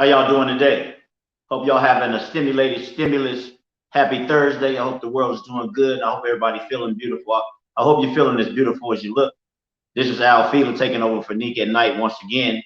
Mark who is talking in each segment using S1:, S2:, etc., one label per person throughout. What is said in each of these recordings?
S1: How y'all doing today? Hope y'all having a stimulated stimulus. Happy Thursday. I hope the world is doing good. I hope everybody feeling beautiful. I hope you're feeling as beautiful as you look. This is Al Fila taking over for Nick at Night once again.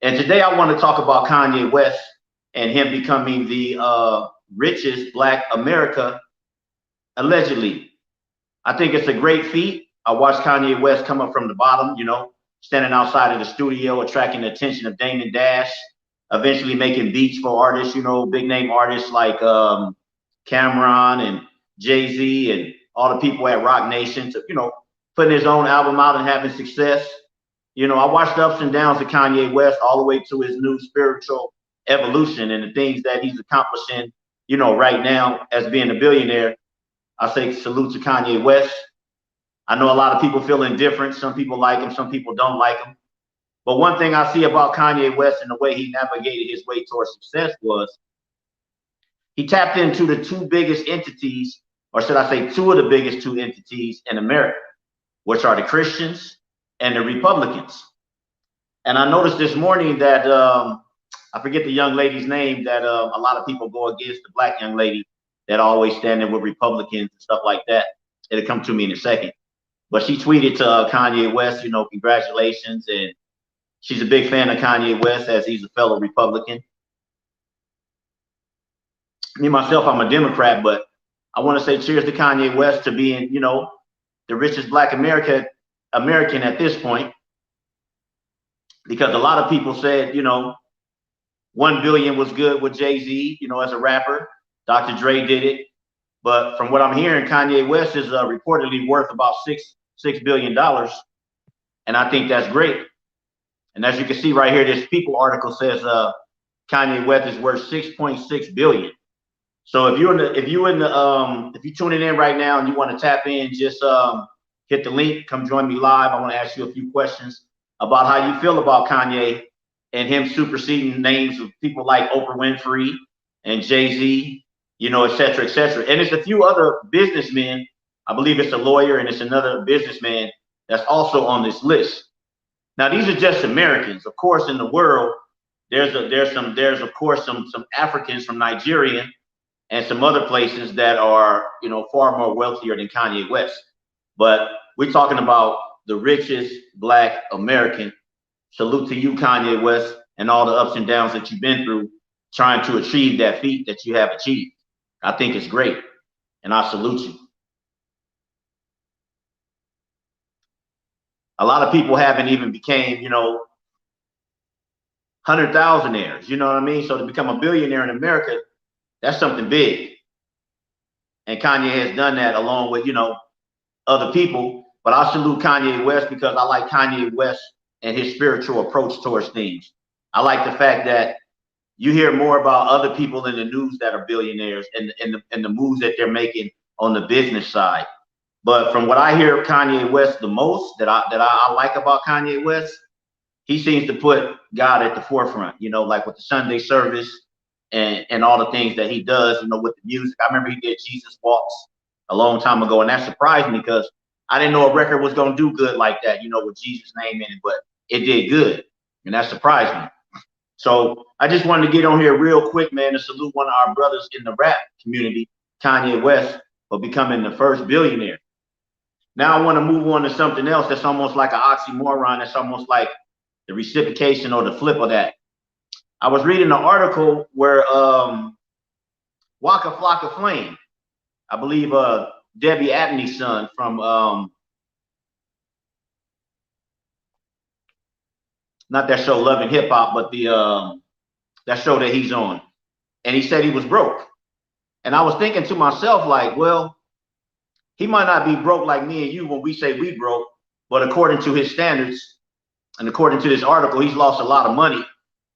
S1: And today I want to talk about Kanye West and him becoming the richest Black America, allegedly. I think it's a great feat. I watched Kanye West come up from the bottom, standing outside of the studio, attracting the attention of Damon Dash, eventually making beats for artists, big name artists like Cameron and Jay-Z and all the people at Rock Nation to, putting his own album out and having success. I watched the ups and downs of Kanye West all the way to his new spiritual evolution and the things that he's accomplishing, right now as being a billionaire. I say salute to Kanye West. I know a lot of people feel indifferent. Some people like him, some people don't like him. But one thing I see about Kanye West and the way he navigated his way towards success was he tapped into the two biggest entities, or should I say two of the biggest two entities in America, which are the Christians and the Republicans. And I noticed this morning that I forget the young lady's name that a lot of people go against, the Black young lady that always standing with Republicans and stuff like that. It'll come to me in a second. But she tweeted to Kanye West, congratulations. And she's a big fan of Kanye West as he's a fellow Republican. Me, myself, I'm a Democrat, but I want to say cheers to Kanye West to being, the richest Black American at this point. Because a lot of people said, 1 billion was good with Jay-Z, as a rapper. Dr. Dre did it. But from what I'm hearing, Kanye West is reportedly worth about $6 billion. And I think that's great. And as you can see right here, this People article says Kanye West is worth 6.6 billion. So if you're tuning in right now and you want to tap in, just hit the link, come join me live. I want to ask you a few questions about how you feel about Kanye and him superseding names of people like Oprah Winfrey and Jay-Z, et cetera, et cetera. And it's a few other businessmen. I believe it's a lawyer and it's another businessman that's also on this list. Now, these are just Americans. Of course, in the world, there's of course some Africans from Nigeria and some other places that are, far more wealthier than Kanye West. But we're talking about the richest Black American. Salute to you, Kanye West, and all the ups and downs that you've been through trying to achieve that feat that you have achieved. I think it's great, and I salute you. A lot of people haven't even became, 100,000aires, you know what I mean? So to become a billionaire in America, that's something big. And Kanye has done that along with, other people. But I salute Kanye West because I like Kanye West and his spiritual approach towards things. I like the fact that you hear more about other people in the news that are billionaires and the moves that they're making on the business side. But from what I hear Kanye West the most that I like about Kanye West, he seems to put God at the forefront, like with the Sunday service and all the things that he does, with the music. I remember he did Jesus Walks a long time ago, and that surprised me because I didn't know a record was going to do good like that, with Jesus' name in it, but it did good, and that surprised me. So I just wanted to get on here real quick, man, to salute one of our brothers in the rap community, Kanye West, for becoming the first billionaire. Now I want to move on to something else that's almost like an oxymoron. That's almost like the reciprocation or the flip of that. I was reading an article where Waka Flocka Flame, I believe Debbie Abney's son from not that show Love and Hip Hop, but the that show that he's on. And he said he was broke. And I was thinking to myself, like, well, he might not be broke like me and you when we say we broke, but according to his standards and according to this article, he's lost a lot of money,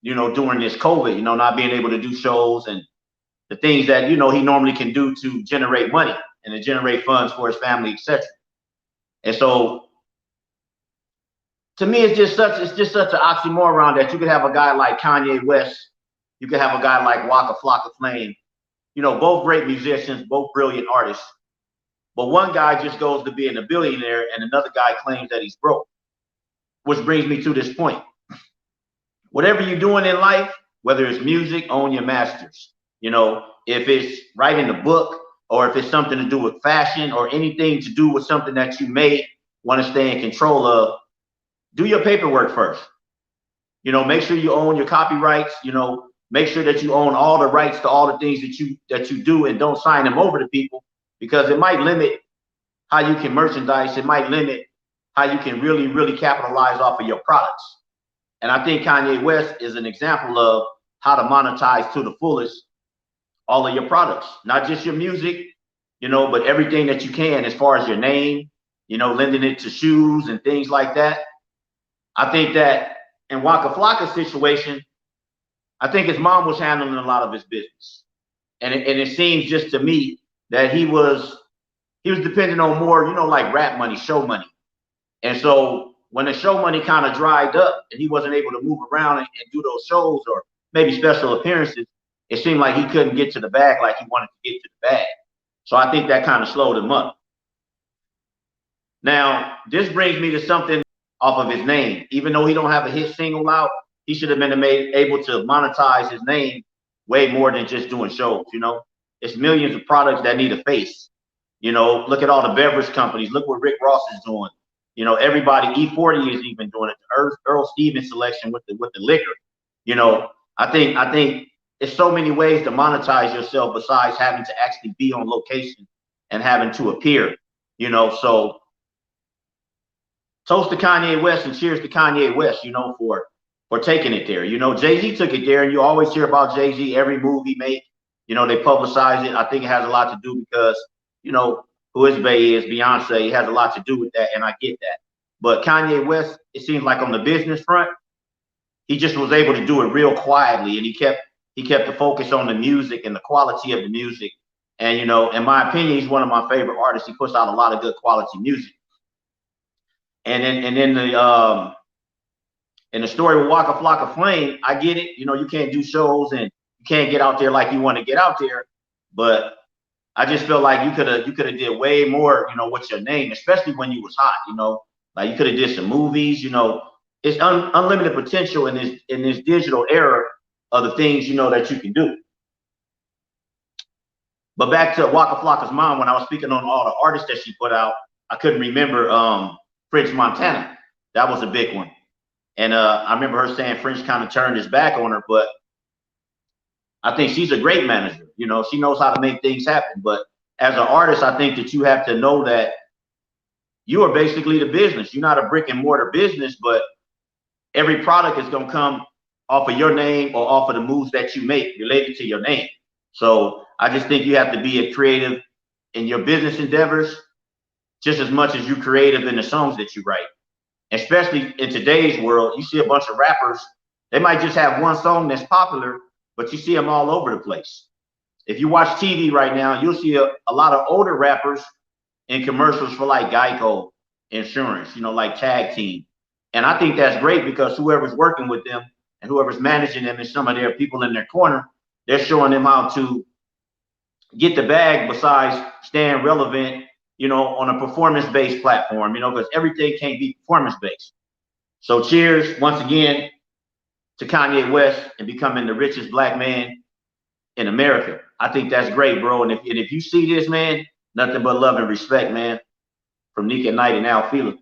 S1: during this COVID, not being able to do shows and the things that, he normally can do to generate money and to generate funds for his family, etc. And so to me, it's just such an oxymoron that you could have a guy like Kanye West, you could have a guy like Waka Flocka Flame, both great musicians, both brilliant artists. But one guy just goes to being a billionaire and another guy claims that he's broke. Which brings me to this point. Whatever you're doing in life, Whether it's music, own your masters. You know, if it's writing a book, or if it's something to do with fashion, or anything to do with something that you may want to stay in control of, do your paperwork first. You know, make sure you own your copyrights. You know, make sure that you own all the rights to all the things that you do, and don't sign them over to people, because it might limit how you can merchandise. It might limit how you can really capitalize off of your products. And I think Kanye West is an example of how to monetize to the fullest all of your products, not just your music, you know, but everything that you can, as far as your name, you know, lending it to shoes and things like that. I think that in Waka Flocka's situation, I think his mom was handling a lot of his business. And it seems just to me that he was depending on more, you know, like rap money, show money. And so when the show money kind of dried up and he wasn't able to move around and do those shows, or maybe special appearances, it seemed like he couldn't get to the bag like he wanted to get to the bag. So I think that kind of slowed him up. Now, this brings me to something off of his name. Even though he don't have a hit single out, he should have been able to monetize his name way more than just doing shows. You know, it's millions of products that need a face. You know, look at all the beverage companies. Look what Rick Ross is doing. You know, everybody, E40 is even doing it. The Earl Stevens selection with the liquor. You know, I think there's so many ways to monetize yourself besides having to actually be on location and having to appear. You know, so toast to Kanye West and cheers to Kanye West, you know, for taking it there. You know, Jay-Z took it there, and you always hear about Jay-Z, every move he made, you know, they publicize it. I think it has a lot to do because, you know, who his bae is, Beyonce, it has a lot to do with that, and I get that. But Kanye West, it seems like on the business front, he just was able to do it real quietly, and he kept the focus on the music and the quality of the music. And, you know, in my opinion, he's one of my favorite artists. He puts out a lot of good quality music. And then in the story with Waka Flocka Flame, I get it. You know, you can't do shows and you can't get out there like you want to get out there. But I just feel like you could have did way more, you know, with your name, especially when you was hot. You know, like you could have did some movies. You know, it's unlimited potential in this digital era of the things, you know, that you can do. But back to Waka Flocka's mom, when I was speaking on all the artists that she put out, I couldn't remember French Montana. That was a big one. And I remember her saying French kind of turned his back on her, but I think she's a great manager. You know, she knows how to make things happen. But as an artist, I think that you have to know that you are basically the business. You're not a brick and mortar business, but every product is going to come off of your name or off of the moves that you make related to your name. So I just think you have to be a creative in your business endeavors just as much as you're creative in the songs that you write. Especially in today's world, you see a bunch of rappers, they might just have one song that's popular, but you see them all over the place. If you watch TV right now, you'll see a lot of older rappers in commercials for like Geico Insurance, you know, like Tag Team. And I think that's great because whoever's working with them and whoever's managing them and some of their people in their corner, they're showing them how to get the bag besides staying relevant, you know, on a performance-based platform, you know, because everything can't be performance-based. So cheers once again to Kanye West and becoming the richest black man in America. I think that's great, bro. And if you see this, man, nothing but love and respect, man, from Nick at Night and Al Fila.